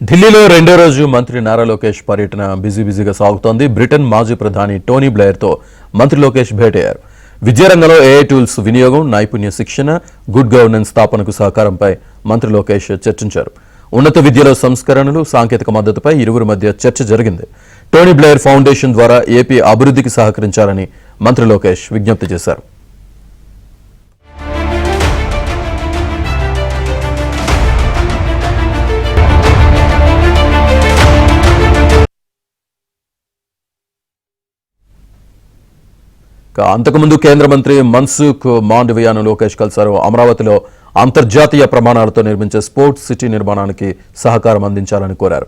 ఢిల్లీలో రెండో రోజు మంత్రి నారా లోకేష్ పర్యటన బిజీగా సాగుతోంది. బ్రిటన్ మాజీ ప్రధాని టోనీ బ్లెయిర్తో మంత్రి లోకేష్ భేటయ్యారు. విద్యారంగంలో ఏఐ టూల్స్ వినియోగం, నైపుణ్య శిక్షణ, గుడ్ గవర్నెన్స్ స్థాపనకు సహకారంపై మంత్రి లోకేష్ చర్చించారు. ఉన్నత విద్యలో సంస్కరణలు, సాంకేతిక మద్దతుపై ఇరువురి మధ్య చర్చ జరిగింది. టోనీ బ్లెయిర్ ఫౌండేషన్ ద్వారా ఏపీ అభివృద్ధికి సహకరించాలని మంత్రి లోకేష్ విజ్ఞప్తి చేశారు. అంతకుముందు కేంద్ర మంత్రి మన్సుఖ్ మాండవియాను లోకేష్ కలిశారు. అమరావతిలో అంతర్జాతీయ ప్రమాణాలతో నిర్మించే స్పోర్ట్స్ సిటీ నిర్మాణానికి సహకారం అందించాలని కోరారు.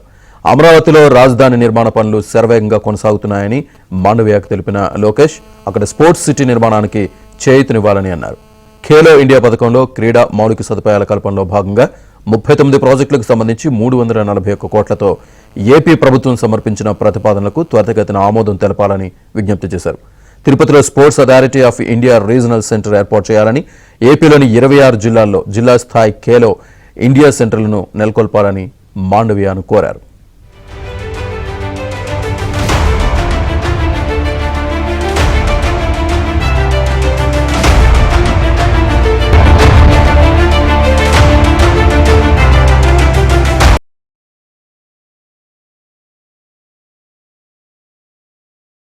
అమరావతిలో రాజధాని నిర్మాణ పనులు శరవేగంగా కొనసాగుతున్నాయని మాండవియాకు తెలిపిన లోకేష్ అక్కడ స్పోర్ట్స్ సిటీ నిర్మాణానికి చేయూతనివ్వాలని అన్నారు. ఖేలో ఇండియా పథకంలో క్రీడా మౌలిక సదుపాయాల కల్పనలో భాగంగా 39 ప్రాజెక్టులకు సంబంధించి 341 కోట్లతో ఏపీ ప్రభుత్వం సమర్పించిన ప్రతిపాదనలకు త్వరితగతిన ఆమోదం తెలపాలని విజ్ఞప్తి చేశారు. తిరుపతిలో sports authority of India regional centre ఏర్పాటు చేయాలని, ఏపీలోని 26 జిల్లాల్లో జిల్లా స్థాయి ఖేలో ఇండియా సెంటర్లను నెలకొల్పాలని మాండవియాను కోరారు.